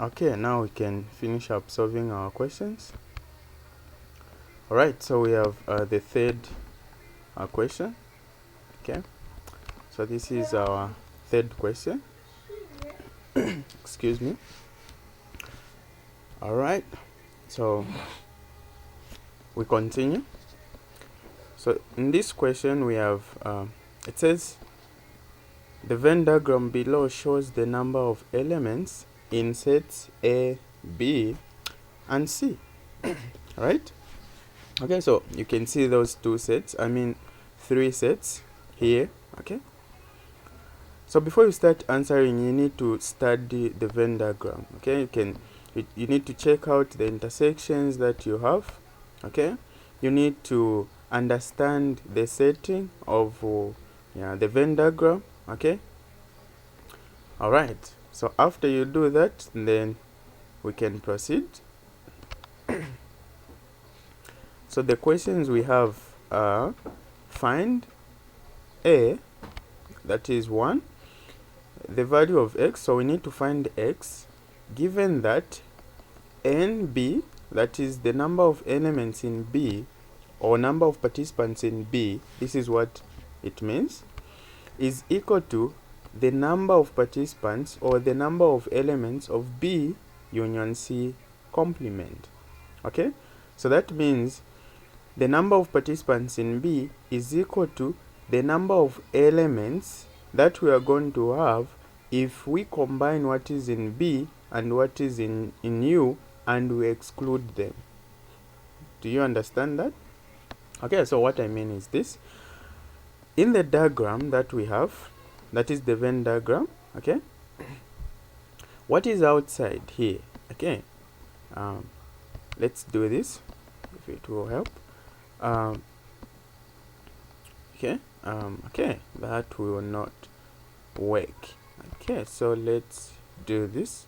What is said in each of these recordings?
Okay, now we can finish up solving our questions. Alright, so we have the third question. Okay, so this is our third question. Excuse me. Alright, so we continue. So in this question we have it says the Venn diagram below shows the number of elements in sets A, B, and C. Right? Okay, so you can see those two sets, three sets here. Okay, so before you start answering, you need to study the Venn diagram. Okay, you need to check out the intersections that you have. Okay, you need to understand the setting of the Venn diagram. Okay, all right, so after you do that, then we can proceed. So the questions we have are: find A, that is 1, the value of x. So we need to find x given that nb, that is the number of elements in B, or number of participants in B, this is what it means, is equal to the number of participants or the number of elements of B union C complement. Okay, so that means the number of participants in B is equal to the number of elements that we are going to have if we combine what is in B and what is in U and we exclude them. Do you understand that? Okay, so what I mean is this. In the diagram that we have, that is the Venn diagram, okay, what is outside here? Okay, let's do this if it will help. Okay, that will not work. Okay, so let's do this.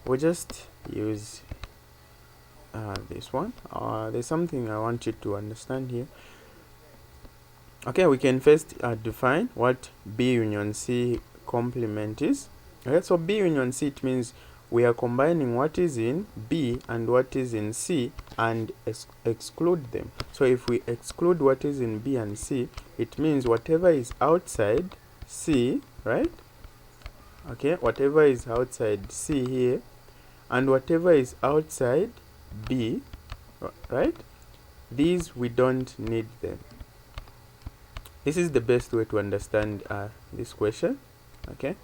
We'll just use this one. There's something I want you to understand here. Okay, we can first define what B union C complement is. Okay, so B union C, it means we are combining what is in B and what is in C and exclude them. So if we exclude what is in B and C, it means whatever is outside C, right? Okay, whatever is outside C here and whatever is outside B, right? These we don't need them. This is the best way to understand this question. Okay,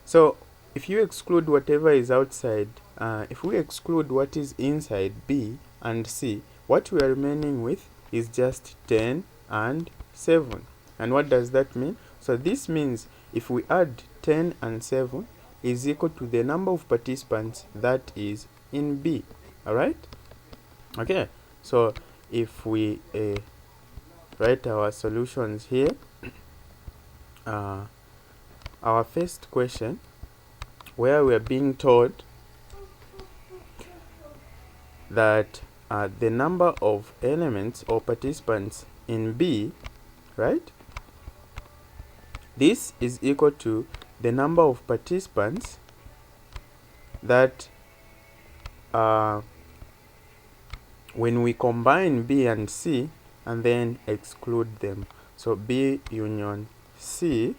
so if you exclude whatever is outside, if we exclude what is inside B and C, what we are remaining with is just 10 and 7. And what does that mean? So this means if we add 10 and 7 is equal to the number of participants that is in B. Alright? Okay, so if we write our solutions here, our first question, where we are being told that the number of elements or participants in B, right, this is equal to the number of participants that when we combine B and C and then exclude them. So B union C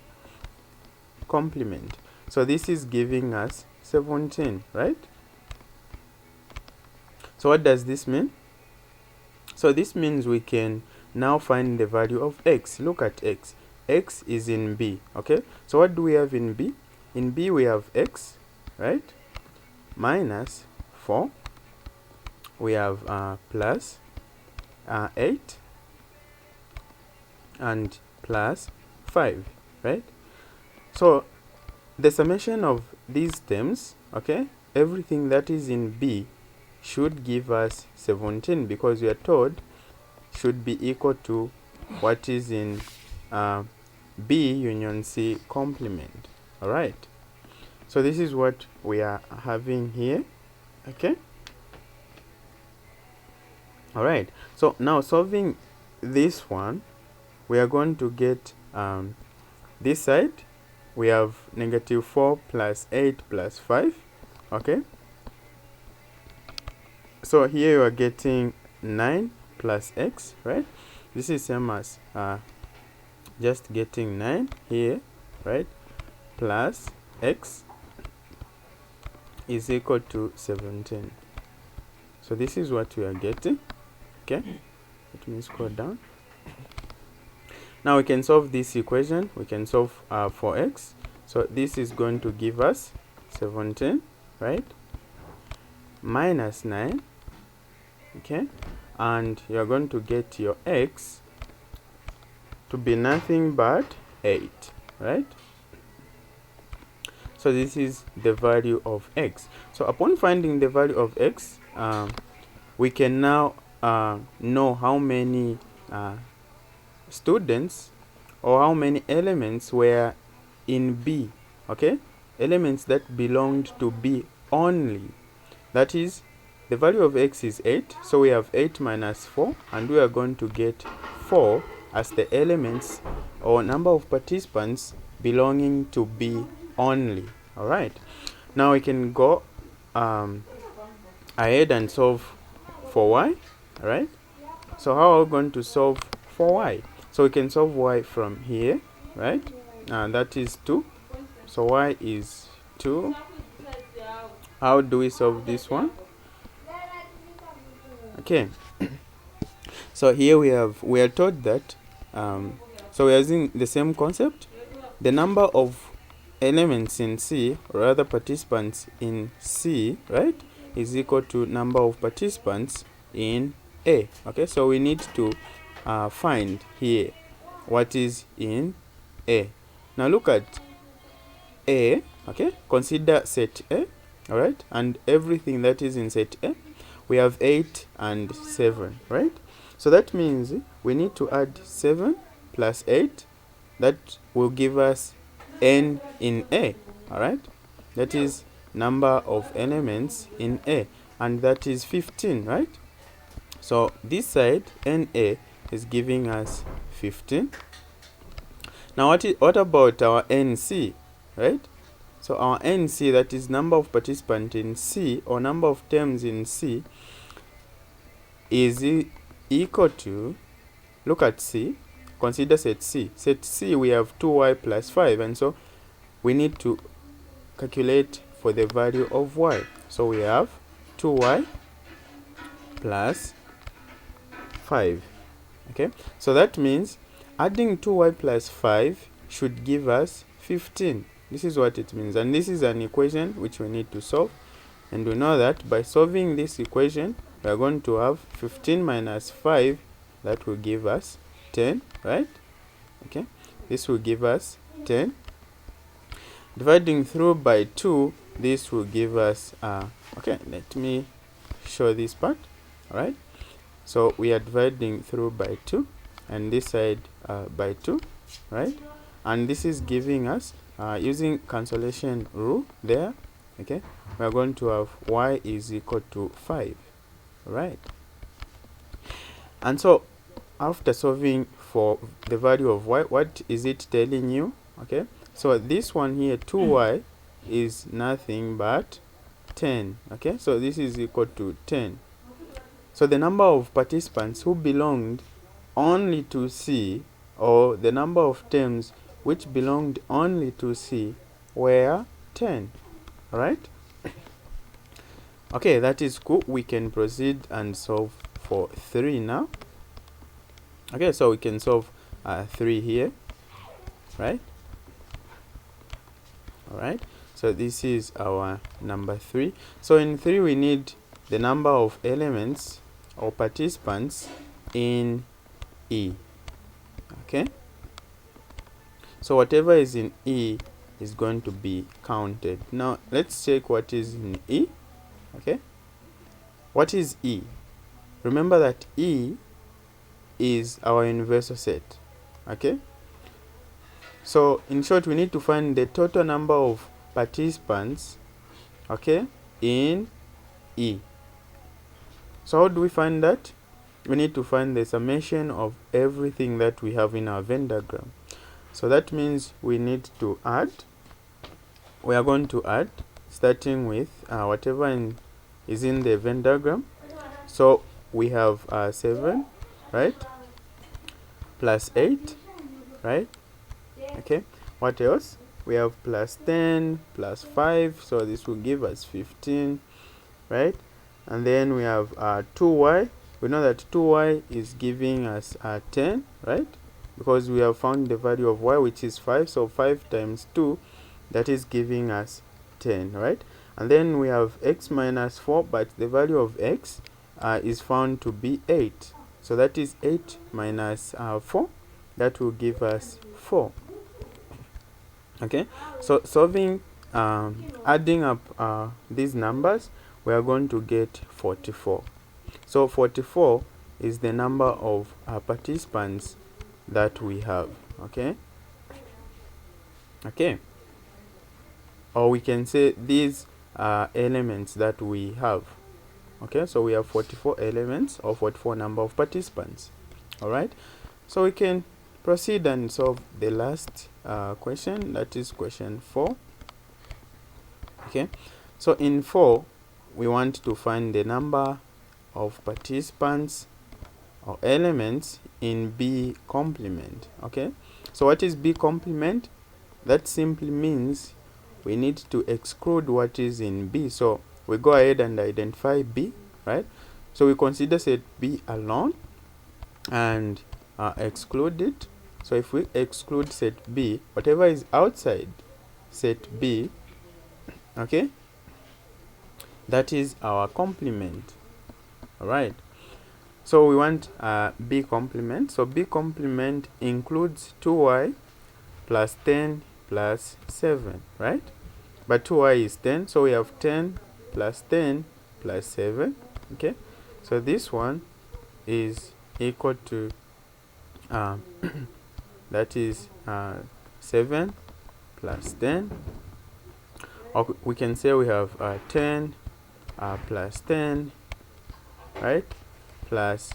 complement. So this is giving us 17, right? So what does this mean? So this means we can now find the value of x. Look at x. X is in B, okay? So what do we have in B? In B we have x, right? Minus 4. We have plus 8 and plus 5, right? So the summation of these terms, okay, everything that is in B should give us 17 because we are told should be equal to what is in B union C complement. Alright, so this is what we are having here. Okay, alright, so now solving this one, we are going to get this side we have negative 4 plus 8 plus 5. Okay, so here you are getting 9 plus x, right? This is same as just getting 9 here, right? Plus x is equal to 17. So this is what we are getting. Okay, let me scroll down. Now we can solve this equation. We can solve for x. So this is going to give us 17, right? Minus 9. Okay, and you're going to get your x to be nothing but 8, right? So this is the value of x. So upon finding the value of x, we can now know how many students or how many elements were in B. Okay, elements that belonged to B only. That is, the value of x is 8, so we have 8 minus 4, and we are going to get 4 as the elements or number of participants belonging to B only. All right, now we can go ahead and solve for y. All right, so how are we going to solve for y? So we can solve y from here, right? And that is 2. So y is 2. How do we solve this one? Okay, so here we are told that so we are using the same concept. The number of elements in C, or rather participants in C, right, is equal to number of participants in A. Okay, so we need to find here what is in A. Now look at A. Okay, consider set A. All right, and everything that is in set A. We have 8 and 7, right? So that means we need to add 7 plus 8. That will give us n in A. All right, that is number of elements in A, and that is 15, right? So this side NA is giving us 15. Now what about our NC, right? So our NC, that is number of participants in C, or number of terms in C, is equal to, look at C, consider set C. Set C, we have 2y plus 5, and so we need to calculate for the value of y. So we have 2y plus 5. Okay, so that means adding 2y plus 5 should give us 15. This is what it means, and this is an equation which we need to solve, and we know that by solving this equation we are going to have 15 minus 5, that will give us 10, right? Okay, this will give us 10. Dividing through by 2, this will give us okay, let me show this part. All right, so we are dividing through by 2, and this side by 2, right? And this is giving us using cancellation rule there. Okay, we are going to have y is equal to 5, right? And so after solving for the value of y, what is it telling you? Okay, so this one here, 2y, is nothing but 10. Okay, so this is equal to 10. So the number of participants who belonged only to C, or the number of terms which belonged only to C, were 10. Right? Okay, that is cool. We can proceed and solve for 3 now. Okay, so we can solve 3 here, right? All right, so this is our number 3. So in 3 we need the number of elements or participants in E. Okay, so whatever is in E is going to be counted. Now let's check what is in E. Okay, what is E? Remember that E is our universal set. Okay, so in short, we need to find the total number of participants, okay, in E. So how do we find that? We need to find the summation of everything that we have in our Venn diagram. So that means we need to add. We are going to add, starting with whatever is in the Venn diagram. So we have 7, right, plus 8, right? Okay, what else? We have plus 10 plus 5, so this will give us 15, right? And then we have 2y. We know that 2y is giving us 10, right? Because we have found the value of y, which is 5. So 5 times 2, that is giving us 10, right? And then we have x minus 4, but the value of x is found to be 8. So that is 8 minus 4. That will give us 4. Okay, so solving, adding up these numbers, we are going to get 44. So 44 is the number of participants that we have. Okay, or we can say these are elements that we have. Okay, so we have 44 elements or 44 number of participants. All right, so we can proceed and solve the last question, that is question 4. Okay, so in 4 we want to find the number of participants or elements in B complement. Okay, so what is B complement? That simply means we need to exclude what is in B. So we go ahead and identify B, right? So we consider set B alone and exclude it. So if we exclude set B, whatever is outside set B, okay, that is our complement. All right, so we want B complement. So B complement includes 2y plus 10 plus 7, right? But 2y is 10, so we have 10 plus 10 plus 7. Okay, so this one is equal to that is 7 plus 10, or we can say we have 10 plus 10, right, plus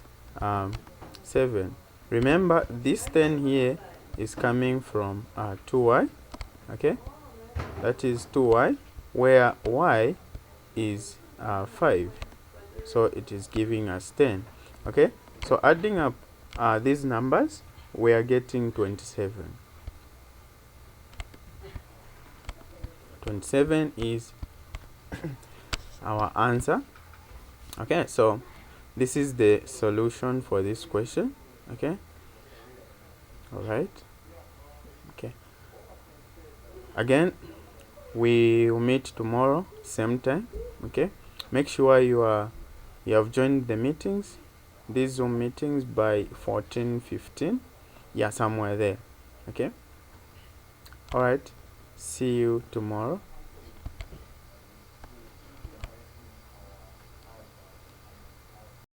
7. Remember, this 10 here is coming from 2y. Okay, that is 2y, where y is 5, so it is giving us 10. Okay, so adding up these numbers, we are getting 27. 27 is our answer. Okay, so this is the solution for this question. Okay, all right. Okay, again, we will meet tomorrow same time. Okay, make sure you have joined the meetings, these Zoom meetings, by 14:15. Yeah, somewhere there. Okay, all right, see you tomorrow.